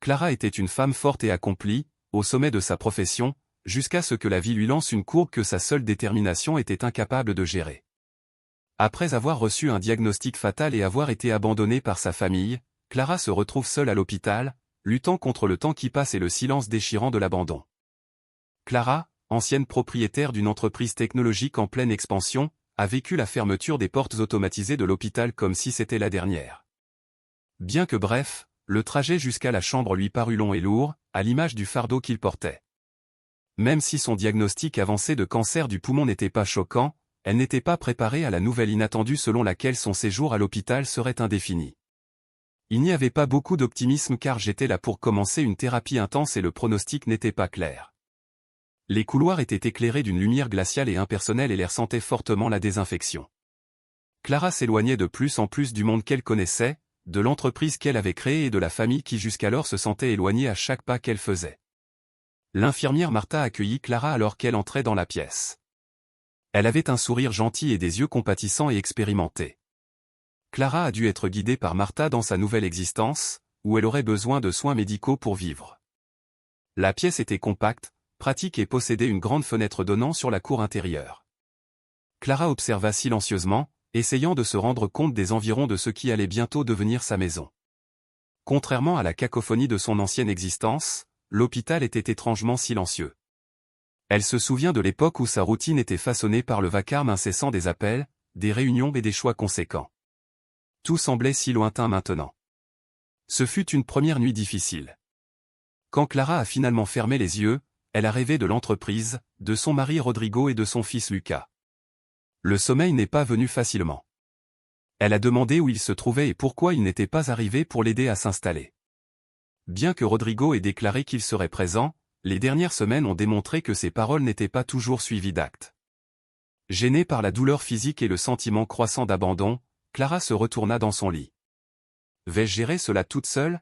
Clara était une femme forte et accomplie, au sommet de sa profession, jusqu'à ce que la vie lui lance une courbe que sa seule détermination était incapable de gérer. Après avoir reçu un diagnostic fatal et avoir été abandonnée par sa famille, Clara se retrouve seule à l'hôpital, luttant contre le temps qui passe et le silence déchirant de l'abandon. Clara, ancienne propriétaire d'une entreprise technologique en pleine expansion, a vécu la fermeture des portes automatisées de l'hôpital comme si c'était la dernière. Bien que bref, le trajet jusqu'à la chambre lui parut long et lourd, à l'image du fardeau qu'il portait. Même si son diagnostic avancé de cancer du poumon n'était pas choquant, elle n'était pas préparée à la nouvelle inattendue selon laquelle son séjour à l'hôpital serait indéfini. Il n'y avait pas beaucoup d'optimisme car j'étais là pour commencer une thérapie intense et le pronostic n'était pas clair. Les couloirs étaient éclairés d'une lumière glaciale et impersonnelle et l'air sentait fortement la désinfection. Clara s'éloignait de plus en plus du monde qu'elle connaissait, de l'entreprise qu'elle avait créée et de la famille qui jusqu'alors se sentait éloignée à chaque pas qu'elle faisait. L'infirmière Martha accueillit Clara alors qu'elle entrait dans la pièce. Elle avait un sourire gentil et des yeux compatissants et expérimentés. Clara a dû être guidée par Martha dans sa nouvelle existence, où elle aurait besoin de soins médicaux pour vivre. La pièce était compacte, pratique et possédait une grande fenêtre donnant sur la cour intérieure. Clara observa silencieusement, essayant de se rendre compte des environs de ce qui allait bientôt devenir sa maison. Contrairement à la cacophonie de son ancienne existence, l'hôpital était étrangement silencieux. Elle se souvient de l'époque où sa routine était façonnée par le vacarme incessant des appels, des réunions et des choix conséquents. Tout semblait si lointain maintenant. Ce fut une première nuit difficile. Quand Clara a finalement fermé les yeux, elle a rêvé de l'entreprise, de son mari Rodrigo et de son fils Lucas. Le sommeil n'est pas venu facilement. Elle a demandé où il se trouvait et pourquoi il n'était pas arrivé pour l'aider à s'installer. Bien que Rodrigo ait déclaré qu'il serait présent, les dernières semaines ont démontré que ses paroles n'étaient pas toujours suivies d'actes. Gênée par la douleur physique et le sentiment croissant d'abandon, Clara se retourna dans son lit. Vais-je gérer cela toute seule?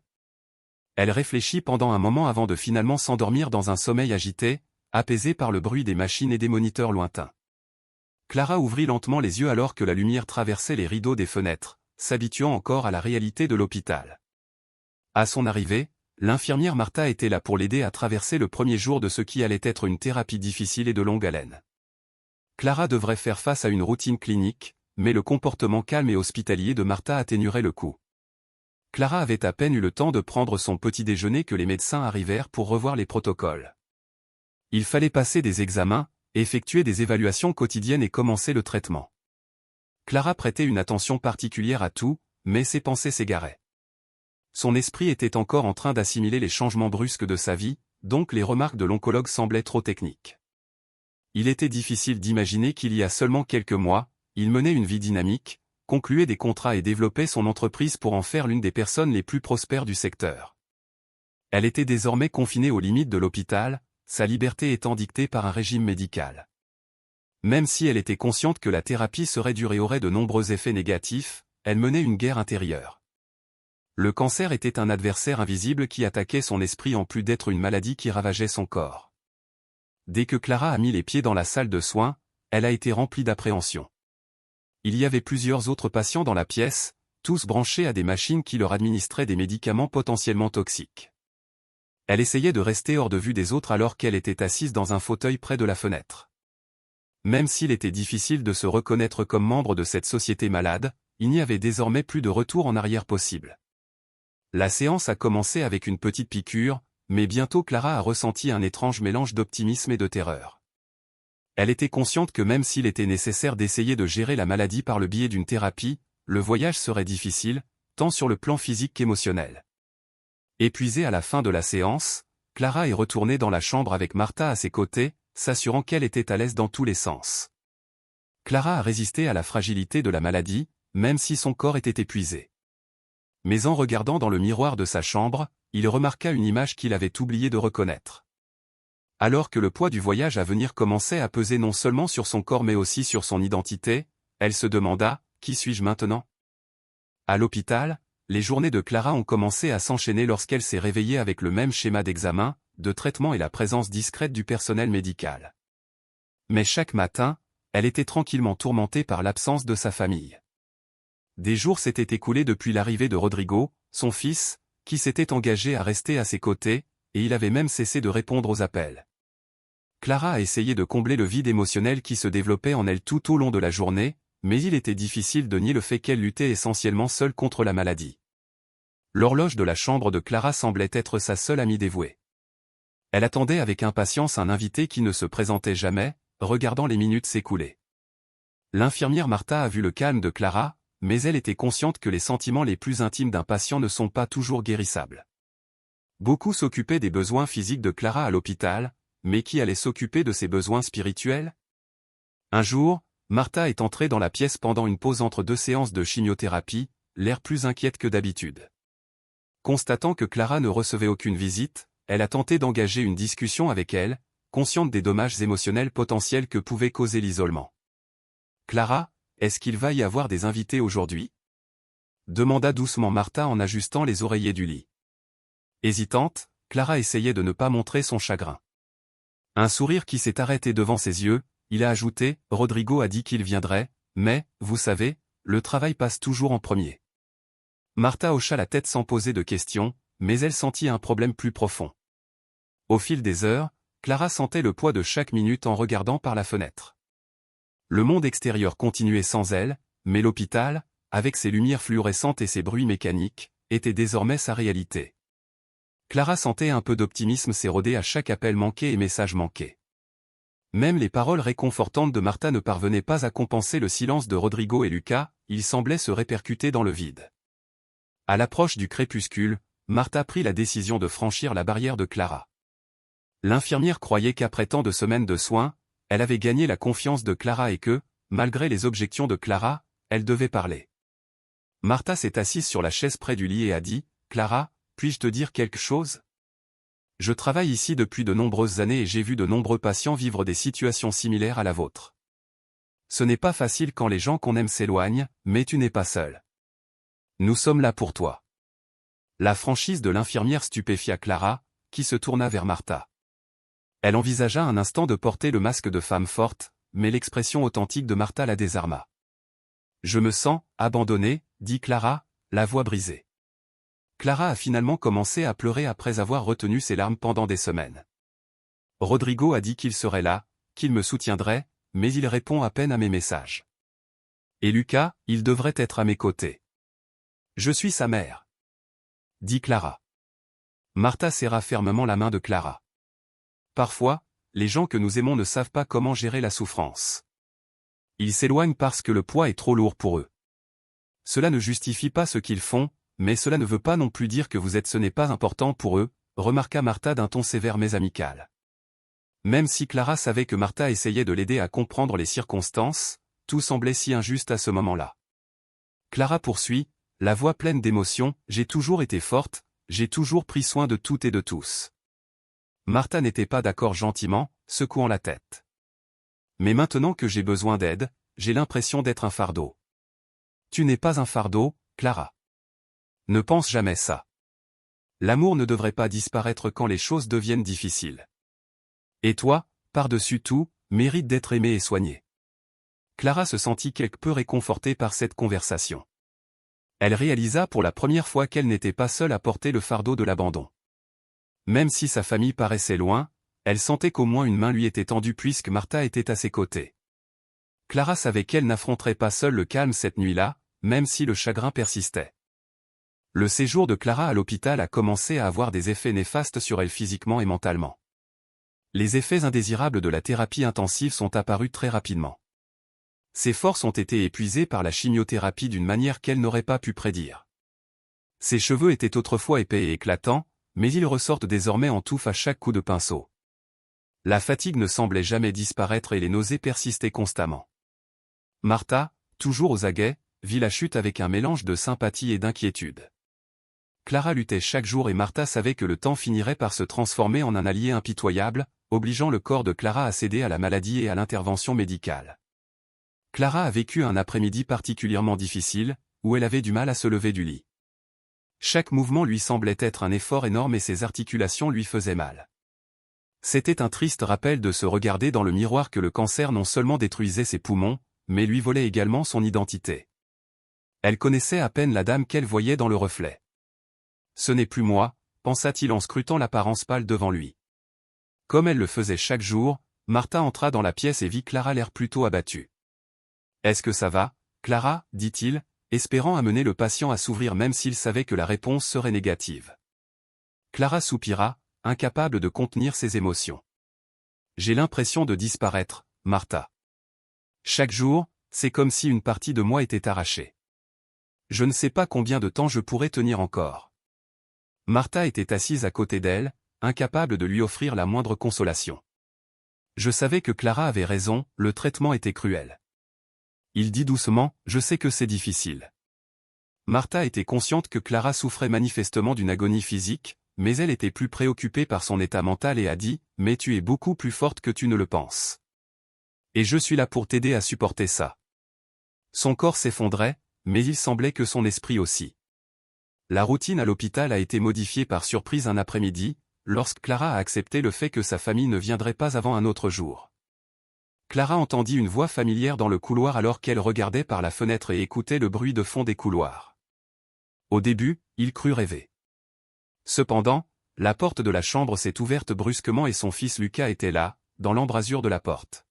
Elle réfléchit pendant un moment avant de finalement s'endormir dans un sommeil agité, apaisé par le bruit des machines et des moniteurs lointains. Clara ouvrit lentement les yeux alors que la lumière traversait les rideaux des fenêtres, s'habituant encore à la réalité de l'hôpital. À son arrivée, l'infirmière Martha était là pour l'aider à traverser le premier jour de ce qui allait être une thérapie difficile et de longue haleine. Clara devrait faire face à une routine clinique, mais le comportement calme et hospitalier de Martha atténuerait le coup. Clara avait à peine eu le temps de prendre son petit déjeuner que les médecins arrivèrent pour revoir les protocoles. Il fallait passer des examens, effectuer des évaluations quotidiennes et commencer le traitement. Clara prêtait une attention particulière à tout, mais ses pensées s'égaraient. Son esprit était encore en train d'assimiler les changements brusques de sa vie, donc les remarques de l'oncologue semblaient trop techniques. Il était difficile d'imaginer qu'il y a seulement quelques mois, il menait une vie dynamique, concluait des contrats et développait son entreprise pour en faire l'une des personnes les plus prospères du secteur. Elle était désormais confinée aux limites de l'hôpital, sa liberté étant dictée par un régime médical. Même si elle était consciente que la thérapie serait dure et aurait de nombreux effets négatifs, elle menait une guerre intérieure. Le cancer était un adversaire invisible qui attaquait son esprit en plus d'être une maladie qui ravageait son corps. Dès que Clara a mis les pieds dans la salle de soins, elle a été remplie d'appréhension. Il y avait plusieurs autres patients dans la pièce, tous branchés à des machines qui leur administraient des médicaments potentiellement toxiques. Elle essayait de rester hors de vue des autres alors qu'elle était assise dans un fauteuil près de la fenêtre. Même s'il était difficile de se reconnaître comme membre de cette société malade, il n'y avait désormais plus de retour en arrière possible. La séance a commencé avec une petite piqûre, mais bientôt Clara a ressenti un étrange mélange d'optimisme et de terreur. Elle était consciente que même s'il était nécessaire d'essayer de gérer la maladie par le biais d'une thérapie, le voyage serait difficile, tant sur le plan physique qu'émotionnel. Épuisée à la fin de la séance, Clara est retournée dans la chambre avec Martha à ses côtés, s'assurant qu'elle était à l'aise dans tous les sens. Clara a résisté à la fragilité de la maladie, même si son corps était épuisé. Mais en regardant dans le miroir de sa chambre, il remarqua une image qu'il avait oublié de reconnaître. Alors que le poids du voyage à venir commençait à peser non seulement sur son corps mais aussi sur son identité, elle se demanda « Qui suis-je maintenant ?» À l'hôpital, les journées de Clara ont commencé à s'enchaîner lorsqu'elle s'est réveillée avec le même schéma d'examen, de traitement et la présence discrète du personnel médical. Mais chaque matin, elle était tranquillement tourmentée par l'absence de sa famille. Des jours s'étaient écoulés depuis l'arrivée de Rodrigo, son fils, qui s'était engagé à rester à ses côtés, et il avait même cessé de répondre aux appels. Clara a essayé de combler le vide émotionnel qui se développait en elle tout au long de la journée, mais il était difficile de nier le fait qu'elle luttait essentiellement seule contre la maladie. L'horloge de la chambre de Clara semblait être sa seule amie dévouée. Elle attendait avec impatience un invité qui ne se présentait jamais, regardant les minutes s'écouler. L'infirmière Martha a vu le calme de Clara, mais elle était consciente que les sentiments les plus intimes d'un patient ne sont pas toujours guérissables. Beaucoup s'occupaient des besoins physiques de Clara à l'hôpital, mais qui allait s'occuper de ses besoins spirituels? Un jour, Martha est entrée dans la pièce pendant une pause entre 2 séances de chimiothérapie, l'air plus inquiète que d'habitude. Constatant que Clara ne recevait aucune visite, elle a tenté d'engager une discussion avec elle, consciente des dommages émotionnels potentiels que pouvait causer l'isolement. « Clara, est-ce qu'il va y avoir des invités aujourd'hui ?» demanda doucement Martha en ajustant les oreillers du lit. Hésitante, Clara essayait de ne pas montrer son chagrin. Un sourire qui s'est arrêté devant ses yeux, il a ajouté « Rodrigo a dit qu'il viendrait, mais, vous savez, le travail passe toujours en premier. » Martha hocha la tête sans poser de questions, mais elle sentit un problème plus profond. Au fil des heures, Clara sentait le poids de chaque minute en regardant par la fenêtre. Le monde extérieur continuait sans elle, mais l'hôpital, avec ses lumières fluorescentes et ses bruits mécaniques, était désormais sa réalité. Clara sentait un peu d'optimisme s'éroder à chaque appel manqué et message manqué. Même les paroles réconfortantes de Martha ne parvenaient pas à compenser le silence de Rodrigo et Lucas, ils semblaient se répercuter dans le vide. À l'approche du crépuscule, Martha prit la décision de franchir la barrière de Clara. L'infirmière croyait qu'après tant de semaines de soins, elle avait gagné la confiance de Clara et que, malgré les objections de Clara, elle devait parler. Martha s'est assise sur la chaise près du lit et a dit « Clara, puis-je te dire quelque chose ? Je travaille ici depuis de nombreuses années et j'ai vu de nombreux patients vivre des situations similaires à la vôtre. Ce n'est pas facile quand les gens qu'on aime s'éloignent, mais tu n'es pas seul. Nous sommes là pour toi. » La franchise de l'infirmière stupéfia Clara, qui se tourna vers Martha. Elle envisagea un instant de porter le masque de femme forte, mais l'expression authentique de Martha la désarma. « Je me sens abandonnée, » dit Clara, la voix brisée. Clara a finalement commencé à pleurer après avoir retenu ses larmes pendant des semaines. Rodrigo a dit qu'il serait là, qu'il me soutiendrait, mais il répond à peine à mes messages. Et Lucas, il devrait être à mes côtés. Je suis sa mère, dit Clara. Martha serra fermement la main de Clara. Parfois, les gens que nous aimons ne savent pas comment gérer la souffrance. Ils s'éloignent parce que le poids est trop lourd pour eux. Cela ne justifie pas ce qu'ils font, mais cela ne veut pas non plus dire que ce n'est pas important pour eux, remarqua Martha d'un ton sévère mais amical. Même si Clara savait que Martha essayait de l'aider à comprendre les circonstances, tout semblait si injuste à ce moment-là. Clara poursuit, la voix pleine d'émotion, « J'ai toujours été forte, j'ai toujours pris soin de toutes et de tous. » Martha n'était pas d'accord gentiment, secouant la tête. Mais maintenant que j'ai besoin d'aide, j'ai l'impression d'être un fardeau. Tu n'es pas un fardeau, Clara. Ne pense jamais ça. L'amour ne devrait pas disparaître quand les choses deviennent difficiles. Et toi, par-dessus tout, mérites d'être aimé et soigné. Clara se sentit quelque peu réconfortée par cette conversation. Elle réalisa pour la première fois qu'elle n'était pas seule à porter le fardeau de l'abandon. Même si sa famille paraissait loin, elle sentait qu'au moins une main lui était tendue puisque Martha était à ses côtés. Clara savait qu'elle n'affronterait pas seule le calme cette nuit-là, même si le chagrin persistait. Le séjour de Clara à l'hôpital a commencé à avoir des effets néfastes sur elle physiquement et mentalement. Les effets indésirables de la thérapie intensive sont apparus très rapidement. Ses forces ont été épuisées par la chimiothérapie d'une manière qu'elle n'aurait pas pu prédire. Ses cheveux étaient autrefois épais et éclatants, mais ils ressortent désormais en touffe à chaque coup de pinceau. La fatigue ne semblait jamais disparaître et les nausées persistaient constamment. Martha, toujours aux aguets, vit la chute avec un mélange de sympathie et d'inquiétude. Clara luttait chaque jour et Martha savait que le temps finirait par se transformer en un allié impitoyable, obligeant le corps de Clara à céder à la maladie et à l'intervention médicale. Clara a vécu un après-midi particulièrement difficile, où elle avait du mal à se lever du lit. Chaque mouvement lui semblait être un effort énorme et ses articulations lui faisaient mal. C'était un triste rappel de se regarder dans le miroir que le cancer non seulement détruisait ses poumons, mais lui volait également son identité. Elle connaissait à peine la dame qu'elle voyait dans le reflet. Ce n'est plus moi, pensa-t-il en scrutant l'apparence pâle devant lui. Comme elle le faisait chaque jour, Martha entra dans la pièce et vit Clara l'air plutôt abattue. « Est-ce que ça va, Clara » dit-il, espérant amener le patient à s'ouvrir même s'il savait que la réponse serait négative. Clara soupira, incapable de contenir ses émotions. « J'ai l'impression de disparaître, Martha. Chaque jour, c'est comme si une partie de moi était arrachée. Je ne sais pas combien de temps je pourrais tenir encore. » Martha était assise à côté d'elle, incapable de lui offrir la moindre consolation. Je savais que Clara avait raison, le traitement était cruel. Il dit doucement, je sais que c'est difficile. Martha était consciente que Clara souffrait manifestement d'une agonie physique, mais elle était plus préoccupée par son état mental et a dit, mais tu es beaucoup plus forte que tu ne le penses. Et je suis là pour t'aider à supporter ça. Son corps s'effondrait, mais il semblait que son esprit aussi. La routine à l'hôpital a été modifiée par surprise un après-midi, lorsque Clara a accepté le fait que sa famille ne viendrait pas avant un autre jour. Clara entendit une voix familière dans le couloir alors qu'elle regardait par la fenêtre et écoutait le bruit de fond des couloirs. Au début, il crut rêver. Cependant, la porte de la chambre s'est ouverte brusquement et son fils Lucas était là, dans l'embrasure de la porte.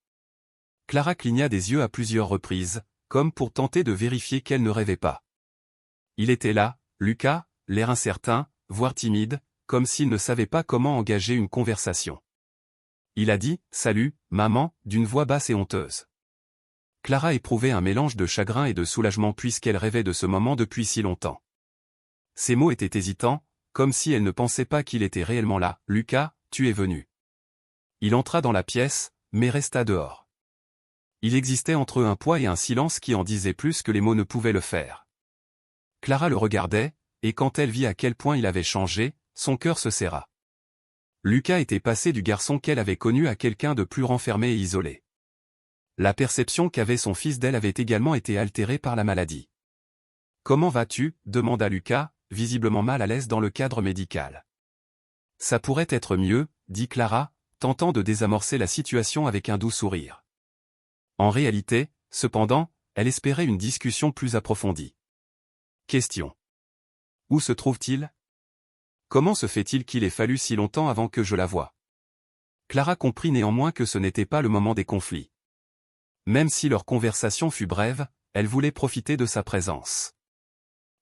Clara cligna des yeux à plusieurs reprises, comme pour tenter de vérifier qu'elle ne rêvait pas. Il était là, Lucas, l'air incertain, voire timide, comme s'il ne savait pas comment engager une conversation. Il a dit « Salut, maman » d'une voix basse et honteuse. Clara éprouvait un mélange de chagrin et de soulagement puisqu'elle rêvait de ce moment depuis si longtemps. Ses mots étaient hésitants, comme si elle ne pensait pas qu'il était réellement là. « Lucas, tu es venu. » Il entra dans la pièce, mais resta dehors. Il existait entre eux un poids et un silence qui en disaient plus que les mots ne pouvaient le faire. Clara le regardait, et quand elle vit à quel point il avait changé, son cœur se serra. Lucas était passé du garçon qu'elle avait connu à quelqu'un de plus renfermé et isolé. La perception qu'avait son fils d'elle avait également été altérée par la maladie. « Comment vas-tu » demanda Lucas, visiblement mal à l'aise dans le cadre médical. « Ça pourrait être mieux » dit Clara, tentant de désamorcer la situation avec un doux sourire. En réalité, cependant, elle espérait une discussion plus approfondie. Question. Où se trouve-t-il ? Comment se fait-il qu'il ait fallu si longtemps avant que je la voie ? Clara comprit néanmoins que ce n'était pas le moment des conflits. Même si leur conversation fut brève, elle voulait profiter de sa présence.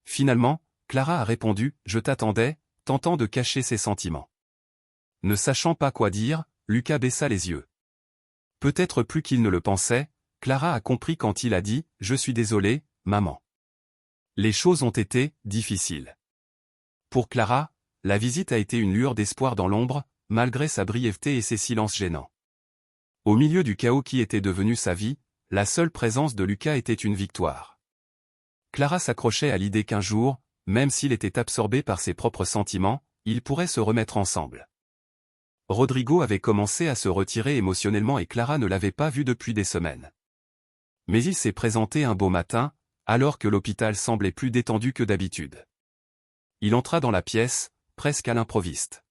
Finalement, Clara a répondu « Je t'attendais », tentant de cacher ses sentiments. Ne sachant pas quoi dire, Lucas baissa les yeux. Peut-être plus qu'il ne le pensait, Clara a compris quand il a dit « Je suis désolé, maman ». Les choses ont été difficiles. Pour Clara, la visite a été une lueur d'espoir dans l'ombre, malgré sa brièveté et ses silences gênants. Au milieu du chaos qui était devenu sa vie, la seule présence de Lucas était une victoire. Clara s'accrochait à l'idée qu'un jour, même s'il était absorbé par ses propres sentiments, ils pourraient se remettre ensemble. Rodrigo avait commencé à se retirer émotionnellement et Clara ne l'avait pas vu depuis des semaines. Mais il s'est présenté un beau matin, alors que l'hôpital semblait plus détendu que d'habitude. Il entra dans la pièce, presque à l'improviste.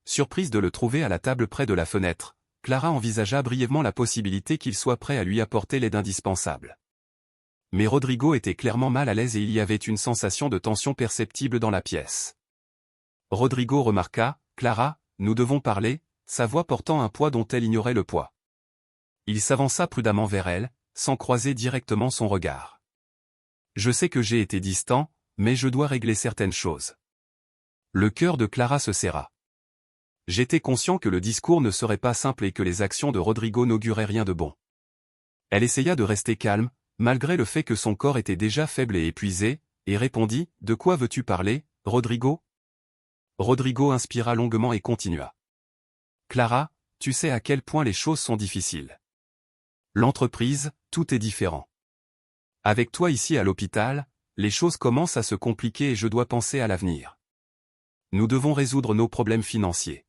Surprise de le trouver à la table près de la fenêtre, Clara envisagea brièvement la possibilité qu'il soit prêt à lui apporter l'aide indispensable. Mais Rodrigo était clairement mal à l'aise et il y avait une sensation de tension perceptible dans la pièce. Rodrigo remarqua, « Clara, nous devons parler », sa voix portant un poids dont elle ignorait le poids. Il s'avança prudemment vers elle, sans croiser directement son regard. « Je sais que j'ai été distant, mais je dois régler certaines choses. » Le cœur de Clara se serra. J'étais conscient que le discours ne serait pas simple et que les actions de Rodrigo n'auguraient rien de bon. Elle essaya de rester calme, malgré le fait que son corps était déjà faible et épuisé, et répondit « De quoi veux-tu parler, Rodrigo ?» Rodrigo inspira longuement et continua. « Clara, tu sais à quel point les choses sont difficiles. L'entreprise, tout est différent. Avec toi ici à l'hôpital, les choses commencent à se compliquer et je dois penser à l'avenir. Nous devons résoudre nos problèmes financiers. »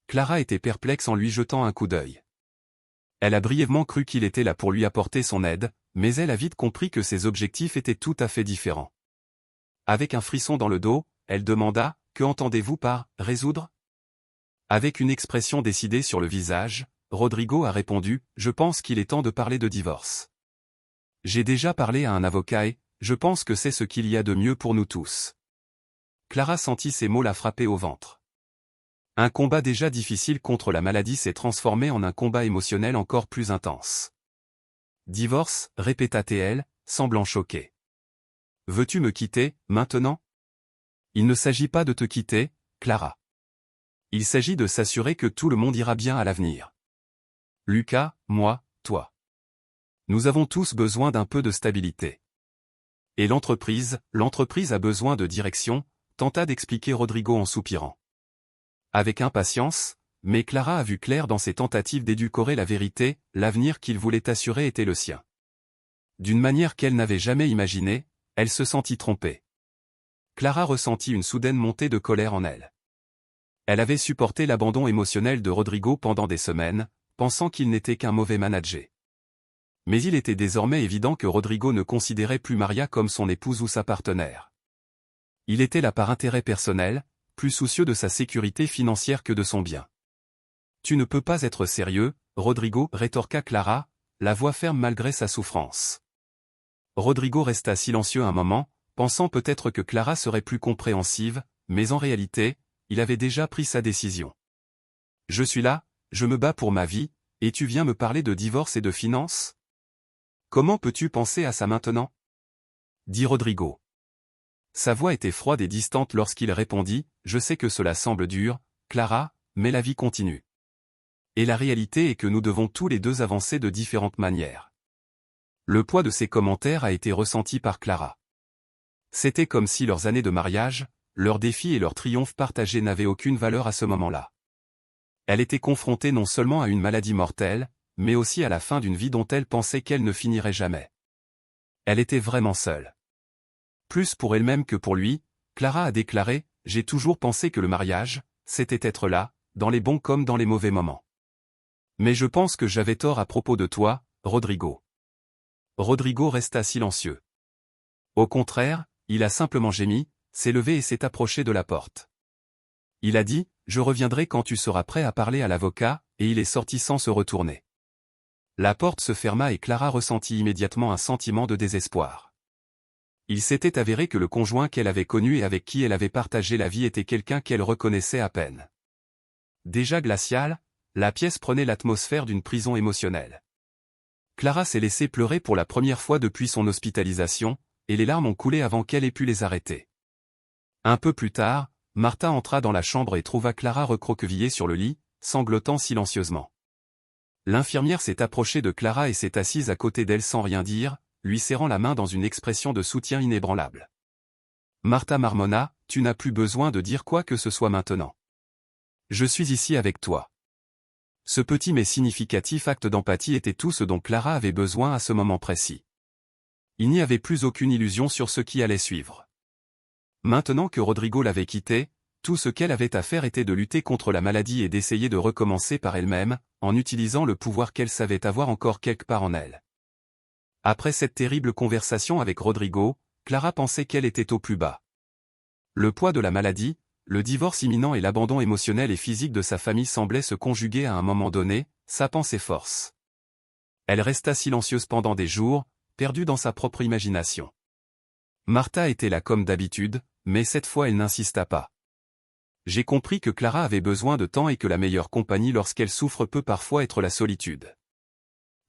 Clara était perplexe en lui jetant un coup d'œil. Elle a brièvement cru qu'il était là pour lui apporter son aide, mais elle a vite compris que ses objectifs étaient tout à fait différents. Avec un frisson dans le dos, elle demanda « Que entendez-vous par « résoudre » ?» Avec une expression décidée sur le visage, Rodrigo a répondu « Je pense qu'il est temps de parler de divorce. J'ai déjà parlé à un avocat et, je pense que c'est ce qu'il y a de mieux pour nous tous. » Clara sentit ces mots la frapper au ventre. Un combat déjà difficile contre la maladie s'est transformé en un combat émotionnel encore plus intense. Divorce, répéta-t-elle, semblant choquée. Veux-tu me quitter, maintenant? Il ne s'agit pas de te quitter, Clara. Il s'agit de s'assurer que tout le monde ira bien à l'avenir. Lucas, moi, toi. Nous avons tous besoin d'un peu de stabilité. Et l'entreprise a besoin de direction, tenta d'expliquer Rodrigo en soupirant. Avec impatience, mais Clara a vu clair dans ses tentatives d'édulcorer la vérité, l'avenir qu'il voulait assurer était le sien. D'une manière qu'elle n'avait jamais imaginée, elle se sentit trompée. Clara ressentit une soudaine montée de colère en elle. Elle avait supporté l'abandon émotionnel de Rodrigo pendant des semaines, pensant qu'il n'était qu'un mauvais manager. Mais il était désormais évident que Rodrigo ne considérait plus Maria comme son épouse ou sa partenaire. Il était là par intérêt personnel, plus soucieux de sa sécurité financière que de son bien. « Tu ne peux pas être sérieux, Rodrigo, rétorqua Clara, la voix ferme malgré sa souffrance. Rodrigo resta silencieux un moment, pensant peut-être que Clara serait plus compréhensive, mais en réalité, il avait déjà pris sa décision. « Je suis là, je me bats pour ma vie, et tu viens me parler de divorce et de finances? Comment peux-tu penser à ça maintenant ?» dit Rodrigo. Sa voix était froide et distante lorsqu'il répondit « Je sais que cela semble dur, Clara, mais la vie continue. Et la réalité est que nous devons tous les deux avancer de différentes manières. » Le poids de ces commentaires a été ressenti par Clara. C'était comme si leurs années de mariage, leurs défis et leurs triomphes partagés n'avaient aucune valeur à ce moment-là. Elle était confrontée non seulement à une maladie mortelle, mais aussi à la fin d'une vie dont elle pensait qu'elle ne finirait jamais. Elle était vraiment seule. Plus pour elle-même que pour lui, Clara a déclaré « J'ai toujours pensé que le mariage, c'était être là, dans les bons comme dans les mauvais moments. Mais je pense que j'avais tort à propos de toi, Rodrigo. » Rodrigo resta silencieux. Au contraire, il a simplement gémi, s'est levé et s'est approché de la porte. Il a dit « Je reviendrai quand tu seras prêt à parler à l'avocat » et il est sorti sans se retourner. La porte se ferma et Clara ressentit immédiatement un sentiment de désespoir. Il s'était avéré que le conjoint qu'elle avait connu et avec qui elle avait partagé la vie était quelqu'un qu'elle reconnaissait à peine. Déjà glaciale, la pièce prenait l'atmosphère d'une prison émotionnelle. Clara s'est laissée pleurer pour la première fois depuis son hospitalisation, et les larmes ont coulé avant qu'elle ait pu les arrêter. Un peu plus tard, Martha entra dans la chambre et trouva Clara recroquevillée sur le lit, sanglotant silencieusement. L'infirmière s'est approchée de Clara et s'est assise à côté d'elle sans rien dire, lui serrant la main dans une expression de soutien inébranlable. Martha marmonna, « Tu n'as plus besoin de dire quoi que ce soit maintenant. Je suis ici avec toi. » Ce petit mais significatif acte d'empathie était tout ce dont Clara avait besoin à ce moment précis. Il n'y avait plus aucune illusion sur ce qui allait suivre. Maintenant que Rodrigo l'avait quittée, tout ce qu'elle avait à faire était de lutter contre la maladie et d'essayer de recommencer par elle-même, en utilisant le pouvoir qu'elle savait avoir encore quelque part en elle. Après cette terrible conversation avec Rodrigo, Clara pensait qu'elle était au plus bas. Le poids de la maladie, le divorce imminent et l'abandon émotionnel et physique de sa famille semblaient se conjuguer à un moment donné, sapant ses forces. Elle resta silencieuse pendant des jours, perdue dans sa propre imagination. Martha était là comme d'habitude, mais cette fois elle n'insista pas. J'ai compris que Clara avait besoin de temps et que la meilleure compagnie lorsqu'elle souffre peut parfois être la solitude.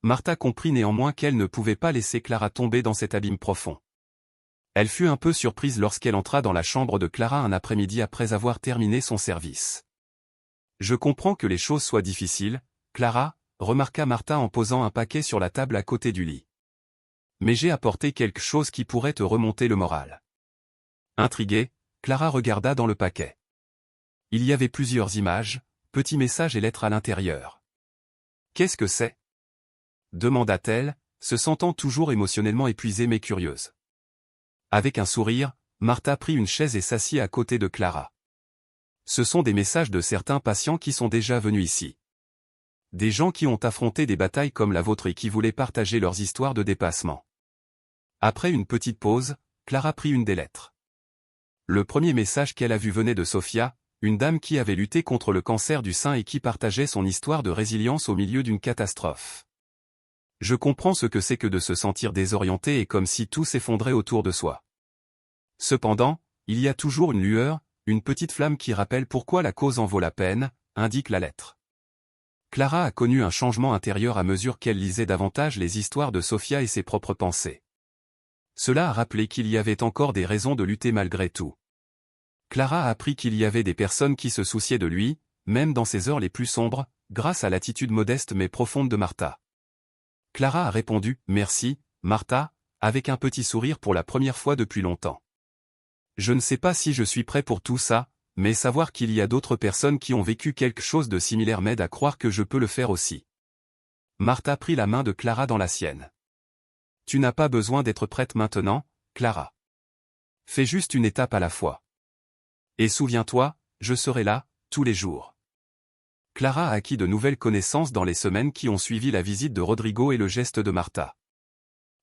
Martha comprit néanmoins qu'elle ne pouvait pas laisser Clara tomber dans cet abîme profond. Elle fut un peu surprise lorsqu'elle entra dans la chambre de Clara un après-midi après avoir terminé son service. « Je comprends que les choses soient difficiles, Clara, » remarqua Martha en posant un paquet sur la table à côté du lit. « Mais j'ai apporté quelque chose qui pourrait te remonter le moral. » Intriguée, Clara regarda dans le paquet. Il y avait plusieurs images, petits messages et lettres à l'intérieur. « Qu'est-ce que c'est » demanda-t-elle, se sentant toujours émotionnellement épuisée mais curieuse. Avec un sourire, Martha prit une chaise et s'assit à côté de Clara. « Ce sont des messages de certains patients qui sont déjà venus ici. Des gens qui ont affronté des batailles comme la vôtre et qui voulaient partager leurs histoires de dépassement. » Après une petite pause, Clara prit une des lettres. Le premier message qu'elle a vu venait de Sofia, une dame qui avait lutté contre le cancer du sein et qui partageait son histoire de résilience au milieu d'une catastrophe. Je comprends ce que c'est que de se sentir désorienté et comme si tout s'effondrait autour de soi. Cependant, il y a toujours une lueur, une petite flamme qui rappelle pourquoi la cause en vaut la peine, indique la lettre. Clara a connu un changement intérieur à mesure qu'elle lisait davantage les histoires de Sofia et ses propres pensées. Cela a rappelé qu'il y avait encore des raisons de lutter malgré tout. Clara a appris qu'il y avait des personnes qui se souciaient de lui, même dans ses heures les plus sombres, grâce à l'attitude modeste mais profonde de Martha. Clara a répondu « Merci, Martha », avec un petit sourire pour la première fois depuis longtemps. Je ne sais pas si je suis prêt pour tout ça, mais savoir qu'il y a d'autres personnes qui ont vécu quelque chose de similaire m'aide à croire que je peux le faire aussi. Martha prit la main de Clara dans la sienne. Tu n'as pas besoin d'être prête maintenant, Clara. Fais juste une étape à la fois. Et souviens-toi, je serai là, tous les jours. Clara a acquis de nouvelles connaissances dans les semaines qui ont suivi la visite de Rodrigo et le geste de Martha.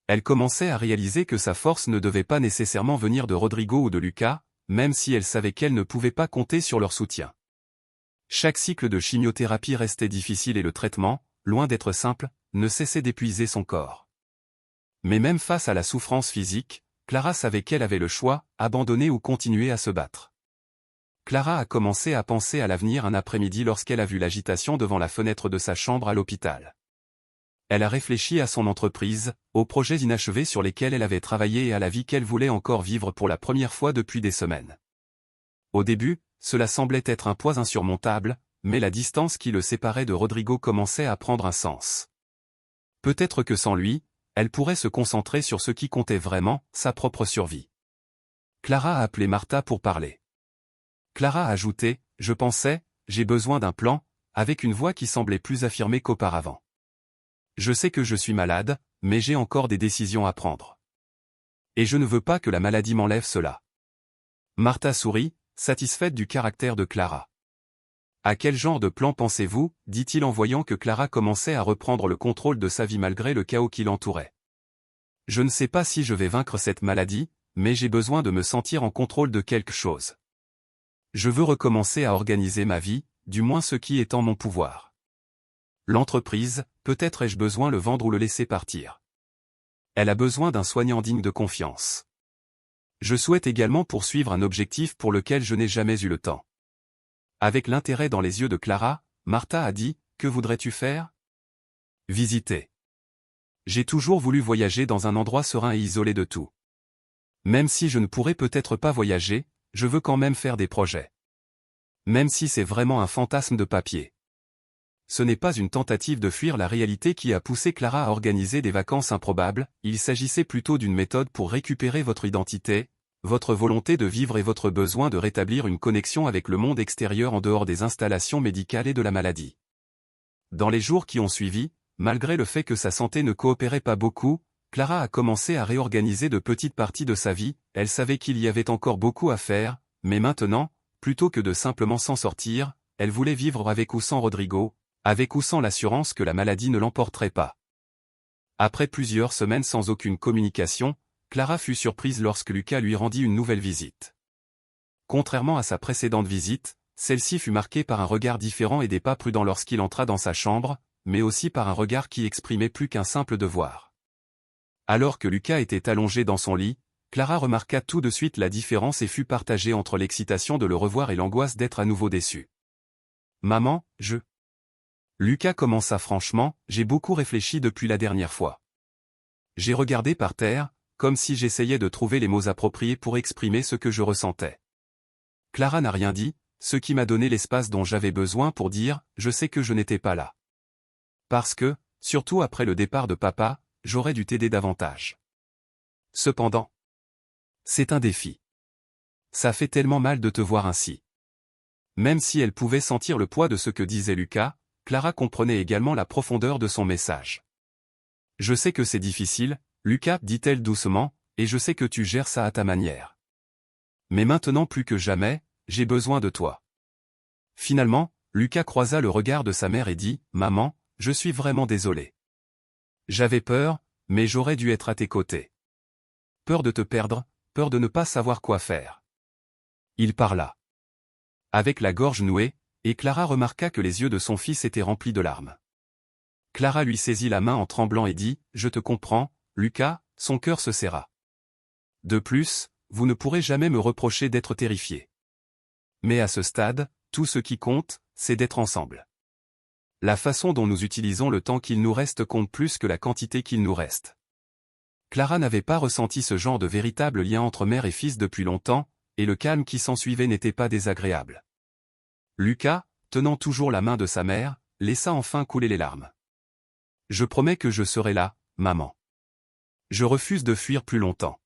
Elle commençait à réaliser que sa force ne devait pas nécessairement venir de Rodrigo ou de Lucas, même si elle savait qu'elle ne pouvait pas compter sur leur soutien. Chaque cycle de chimiothérapie restait difficile et le traitement, loin d'être simple, ne cessait d'épuiser son corps. Mais même face à la souffrance physique, Clara savait qu'elle avait le choix, abandonner ou continuer à se battre. Clara a commencé à penser à l'avenir un après-midi lorsqu'elle a vu l'agitation devant la fenêtre de sa chambre à l'hôpital. Elle a réfléchi à son entreprise, aux projets inachevés sur lesquels elle avait travaillé et à la vie qu'elle voulait encore vivre pour la première fois depuis des semaines. Au début, cela semblait être un poids insurmontable, mais la distance qui le séparait de Rodrigo commençait à prendre un sens. Peut-être que sans lui, elle pourrait se concentrer sur ce qui comptait vraiment, sa propre survie. Clara a appelé Martha pour parler. Clara a ajouté « Je pensais, j'ai besoin d'un plan », avec une voix qui semblait plus affirmée qu'auparavant. Je sais que je suis malade, mais j'ai encore des décisions à prendre. Et je ne veux pas que la maladie m'enlève cela. Martha sourit, satisfaite du caractère de Clara. À quel genre de plan pensez-vous, dit-il en voyant que Clara commençait à reprendre le contrôle de sa vie malgré le chaos qui l'entourait. Je ne sais pas si je vais vaincre cette maladie, mais j'ai besoin de me sentir en contrôle de quelque chose. Je veux recommencer à organiser ma vie, du moins ce qui est en mon pouvoir. L'entreprise, peut-être ai-je besoin de le vendre ou le laisser partir. Elle a besoin d'un soignant digne de confiance. Je souhaite également poursuivre un objectif pour lequel je n'ai jamais eu le temps. Avec l'intérêt dans les yeux de Clara, Martha a dit « Que voudrais-tu faire ?»« Visiter. J'ai toujours voulu voyager dans un endroit serein et isolé de tout. Même si je ne pourrais peut-être pas voyager, je veux quand même faire des projets. Même si c'est vraiment un fantasme de papier. » Ce n'est pas une tentative de fuir la réalité qui a poussé Clara à organiser des vacances improbables, il s'agissait plutôt d'une méthode pour récupérer votre identité, votre volonté de vivre et votre besoin de rétablir une connexion avec le monde extérieur en dehors des installations médicales et de la maladie. Dans les jours qui ont suivi, malgré le fait que sa santé ne coopérait pas beaucoup, Clara a commencé à réorganiser de petites parties de sa vie, elle savait qu'il y avait encore beaucoup à faire, mais maintenant, plutôt que de simplement s'en sortir, elle voulait vivre avec ou sans Rodrigo, avec ou sans l'assurance que la maladie ne l'emporterait pas. Après plusieurs semaines sans aucune communication, Clara fut surprise lorsque Lucas lui rendit une nouvelle visite. Contrairement à sa précédente visite, celle-ci fut marquée par un regard différent et des pas prudents lorsqu'il entra dans sa chambre, mais aussi par un regard qui exprimait plus qu'un simple devoir. Alors que Lucas était allongé dans son lit, Clara remarqua tout de suite la différence et fut partagée entre l'excitation de le revoir et l'angoisse d'être à nouveau déçue. « Maman, Lucas commença franchement, j'ai beaucoup réfléchi depuis la dernière fois. J'ai regardé par terre, comme si j'essayais de trouver les mots appropriés pour exprimer ce que je ressentais. Clara n'a rien dit, ce qui m'a donné l'espace dont j'avais besoin pour dire « je sais que je n'étais pas là ». Parce que, surtout après le départ de papa, j'aurais dû t'aider davantage. Cependant, c'est un défi. Ça fait tellement mal de te voir ainsi. Même si elle pouvait sentir le poids de ce que disait Lucas, Clara comprenait également la profondeur de son message. « Je sais que c'est difficile, Lucas, dit-elle doucement, et je sais que tu gères ça à ta manière. Mais maintenant plus que jamais, j'ai besoin de toi. » Finalement, Lucas croisa le regard de sa mère et dit « Maman, je suis vraiment désolé. J'avais peur, mais j'aurais dû être à tes côtés. Peur de te perdre, peur de ne pas savoir quoi faire. » Il parla. Avec la gorge nouée, et Clara remarqua que les yeux de son fils étaient remplis de larmes. Clara lui saisit la main en tremblant et dit « Je te comprends, Lucas », son cœur se serra. De plus, vous ne pourrez jamais me reprocher d'être terrifié. Mais à ce stade, tout ce qui compte, c'est d'être ensemble. La façon dont nous utilisons le temps qu'il nous reste compte plus que la quantité qu'il nous reste. Clara n'avait pas ressenti ce genre de véritable lien entre mère et fils depuis longtemps, et le calme qui s'ensuivait n'était pas désagréable. Lucas, tenant toujours la main de sa mère, laissa enfin couler les larmes. « Je promets que je serai là, maman. Je refuse de fuir plus longtemps. »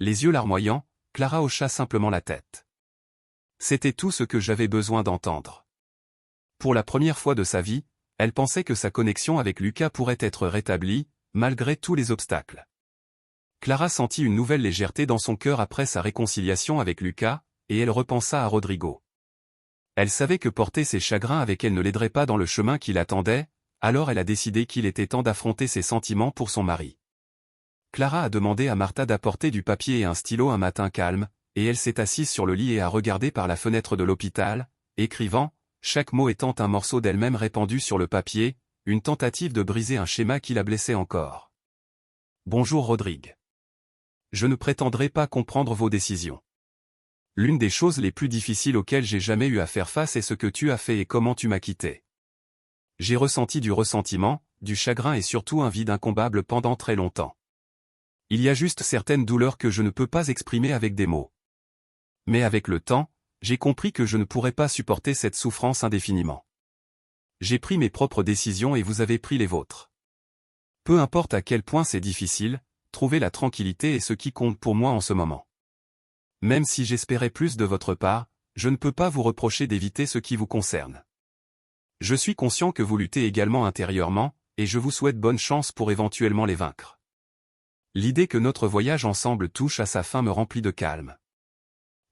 Les yeux larmoyants, Clara hocha simplement la tête. C'était tout ce que j'avais besoin d'entendre. Pour la première fois de sa vie, elle pensait que sa connexion avec Lucas pourrait être rétablie, malgré tous les obstacles. Clara sentit une nouvelle légèreté dans son cœur après sa réconciliation avec Lucas, et elle repensa à Rodrigo. Elle savait que porter ses chagrins avec elle ne l'aiderait pas dans le chemin qui l'attendait, alors elle a décidé qu'il était temps d'affronter ses sentiments pour son mari. Clara a demandé à Martha d'apporter du papier et un stylo un matin calme, et elle s'est assise sur le lit et a regardé par la fenêtre de l'hôpital, écrivant, chaque mot étant un morceau d'elle-même répandu sur le papier, une tentative de briser un schéma qui la blessait encore. Bonjour Rodrigue. Je ne prétendrai pas comprendre vos décisions. L'une des choses les plus difficiles auxquelles j'ai jamais eu à faire face est ce que tu as fait et comment tu m'as quitté. J'ai ressenti du ressentiment, du chagrin et surtout un vide incommensurable pendant très longtemps. Il y a juste certaines douleurs que je ne peux pas exprimer avec des mots. Mais avec le temps, j'ai compris que je ne pourrais pas supporter cette souffrance indéfiniment. J'ai pris mes propres décisions et vous avez pris les vôtres. Peu importe à quel point c'est difficile, trouver la tranquillité est ce qui compte pour moi en ce moment. Même si j'espérais plus de votre part, je ne peux pas vous reprocher d'éviter ce qui vous concerne. Je suis conscient que vous luttez également intérieurement, et je vous souhaite bonne chance pour éventuellement les vaincre. L'idée que notre voyage ensemble touche à sa fin me remplit de calme.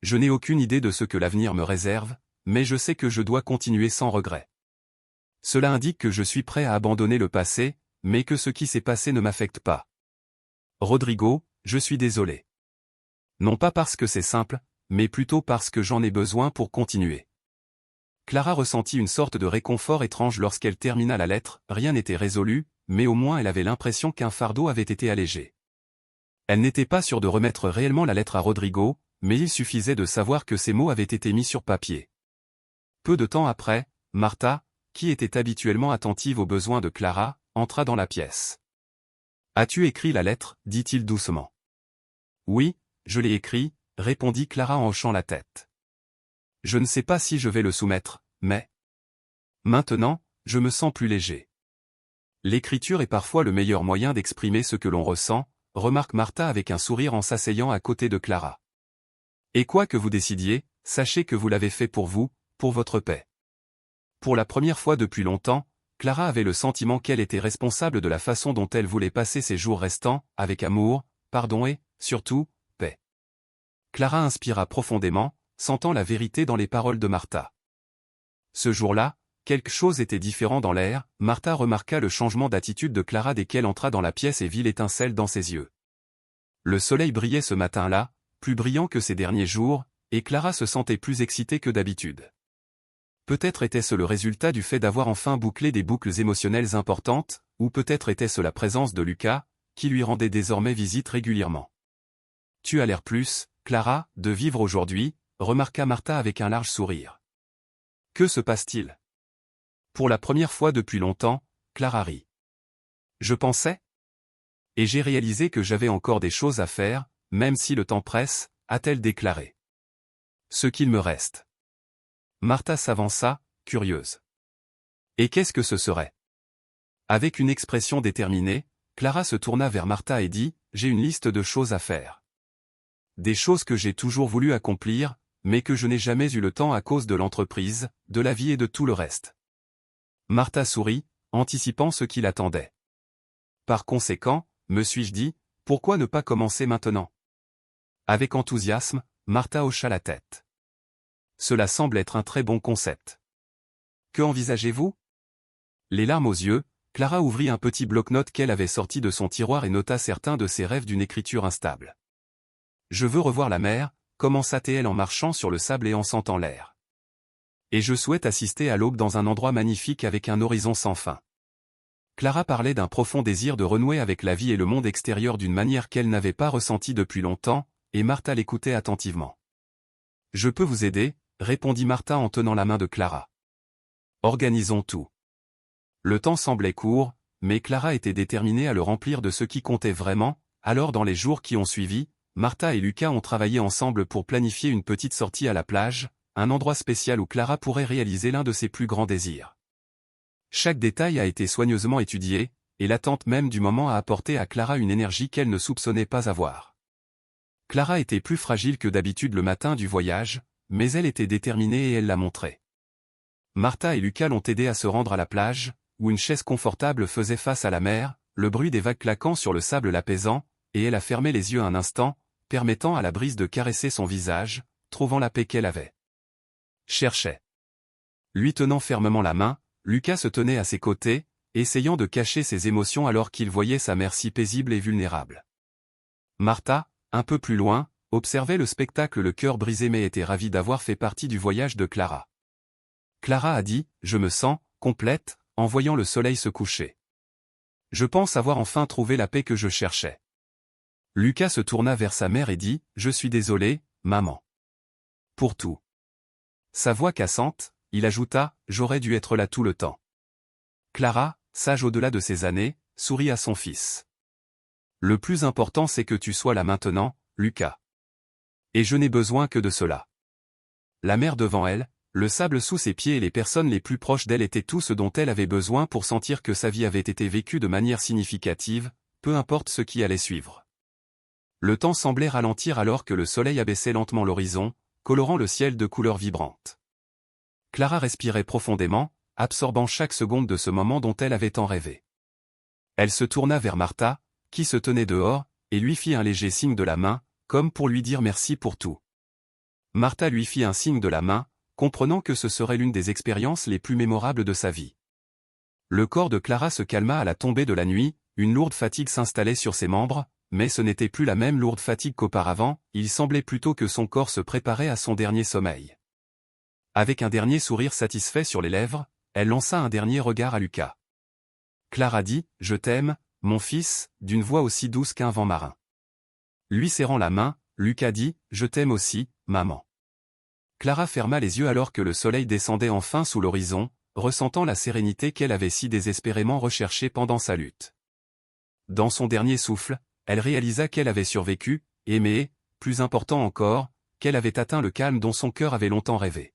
Je n'ai aucune idée de ce que l'avenir me réserve, mais je sais que je dois continuer sans regret. Cela indique que je suis prêt à abandonner le passé, mais que ce qui s'est passé ne m'affecte pas. Rodrigo, je suis désolé. Non pas parce que c'est simple, mais plutôt parce que j'en ai besoin pour continuer. Clara ressentit une sorte de réconfort étrange lorsqu'elle termina la lettre, rien n'était résolu, mais au moins elle avait l'impression qu'un fardeau avait été allégé. Elle n'était pas sûre de remettre réellement la lettre à Rodrigo, mais il suffisait de savoir que ces mots avaient été mis sur papier. Peu de temps après, Martha, qui était habituellement attentive aux besoins de Clara, entra dans la pièce. « As-tu écrit la lettre » dit-il doucement. « Oui, je l'ai écrit » répondit Clara en hochant la tête. « Je ne sais pas si je vais le soumettre, mais... Maintenant, je me sens plus léger. » L'écriture est parfois le meilleur moyen d'exprimer ce que l'on ressent, remarque Martha avec un sourire en s'asseyant à côté de Clara. Et quoi que vous décidiez, sachez que vous l'avez fait pour vous, pour votre paix. Pour la première fois depuis longtemps, Clara avait le sentiment qu'elle était responsable de la façon dont elle voulait passer ses jours restants, avec amour, pardon et, surtout, paix. Clara inspira profondément, sentant la vérité dans les paroles de Martha. Ce jour-là, quelque chose était différent dans l'air, Martha remarqua le changement d'attitude de Clara dès qu'elle entra dans la pièce et vit l'étincelle dans ses yeux. Le soleil brillait ce matin-là, plus brillant que ces derniers jours, et Clara se sentait plus excitée que d'habitude. Peut-être était-ce le résultat du fait d'avoir enfin bouclé des boucles émotionnelles importantes, ou peut-être était-ce la présence de Lucas, qui lui rendait désormais visite régulièrement. « Tu as l'air plus, Clara, de vivre aujourd'hui » remarqua Martha avec un large sourire. « Que se passe-t-il » Pour la première fois depuis longtemps, Clara rit. « Je pensais ? Et j'ai réalisé que j'avais encore des choses à faire, même si le temps presse, a-t-elle déclaré. Ce qu'il me reste. » Martha s'avança, curieuse. « Et qu'est-ce que ce serait » Avec une expression déterminée, Clara se tourna vers Martha et dit, « J'ai une liste de choses à faire. Des choses que j'ai toujours voulu accomplir, mais que je n'ai jamais eu le temps à cause de l'entreprise, de la vie et de tout le reste. » Martha sourit, anticipant ce qui l'attendait. « Par conséquent, me suis-je dit, pourquoi ne pas commencer maintenant ?» Avec enthousiasme, Martha hocha la tête. Cela semble être un très bon concept. Que envisagez-vous ? Les larmes aux yeux, Clara ouvrit un petit bloc-notes qu'elle avait sorti de son tiroir et nota certains de ses rêves d'une écriture instable. « Je veux revoir la mer » commença-t-elle en marchant sur le sable et en sentant l'air. « Et je souhaite assister à l'aube dans un endroit magnifique avec un horizon sans fin. » Clara parlait d'un profond désir de renouer avec la vie et le monde extérieur d'une manière qu'elle n'avait pas ressentie depuis longtemps, et Martha l'écoutait attentivement. « Je peux vous aider », répondit Martha en tenant la main de Clara. « Organisons tout. » Le temps semblait court, mais Clara était déterminée à le remplir de ce qui comptait vraiment, alors dans les jours qui ont suivi, Martha et Lucas ont travaillé ensemble pour planifier une petite sortie à la plage, un endroit spécial où Clara pourrait réaliser l'un de ses plus grands désirs. Chaque détail a été soigneusement étudié, et l'attente même du moment a apporté à Clara une énergie qu'elle ne soupçonnait pas avoir. Clara était plus fragile que d'habitude le matin du voyage, mais elle était déterminée et elle l'a montré. Martha et Lucas l'ont aidée à se rendre à la plage, où une chaise confortable faisait face à la mer, le bruit des vagues claquant sur le sable l'apaisant, et elle a fermé les yeux un instant, permettant à la brise de caresser son visage, trouvant la paix qu'elle avait. Cherchait. Lui tenant fermement la main, Lucas se tenait à ses côtés, essayant de cacher ses émotions alors qu'il voyait sa mère si paisible et vulnérable. Martha, un peu plus loin, observait le spectacle le cœur brisé mais était ravie d'avoir fait partie du voyage de Clara. Clara a dit « Je me sens complète » en voyant le soleil se coucher. « Je pense avoir enfin trouvé la paix que je cherchais. » Lucas se tourna vers sa mère et dit « Je suis désolé, maman. Pour tout. » Sa voix cassante, il ajouta « J'aurais dû être là tout le temps. » Clara, sage au-delà de ses années, sourit à son fils. « Le plus important c'est que tu sois là maintenant, Lucas. Et je n'ai besoin que de cela. » La mer devant elle, le sable sous ses pieds et les personnes les plus proches d'elle étaient tout ce dont elle avait besoin pour sentir que sa vie avait été vécue de manière significative, peu importe ce qui allait suivre. Le temps semblait ralentir alors que le soleil abaissait lentement l'horizon, colorant le ciel de couleurs vibrantes. Clara respirait profondément, absorbant chaque seconde de ce moment dont elle avait tant rêvé. Elle se tourna vers Martha, qui se tenait dehors, et lui fit un léger signe de la main, comme pour lui dire merci pour tout. Martha lui fit un signe de la main, comprenant que ce serait l'une des expériences les plus mémorables de sa vie. Le corps de Clara se calma à la tombée de la nuit, une lourde fatigue s'installait sur ses membres, mais ce n'était plus la même lourde fatigue qu'auparavant, il semblait plutôt que son corps se préparait à son dernier sommeil. Avec un dernier sourire satisfait sur les lèvres, elle lança un dernier regard à Lucas. Clara dit « Je t'aime, mon fils », d'une voix aussi douce qu'un vent marin. Lui serrant la main, Lucas dit « Je t'aime aussi, maman ». Clara ferma les yeux alors que le soleil descendait enfin sous l'horizon, ressentant la sérénité qu'elle avait si désespérément recherchée pendant sa lutte. Dans son dernier souffle, elle réalisa qu'elle avait survécu, et mais, plus important encore, qu'elle avait atteint le calme dont son cœur avait longtemps rêvé.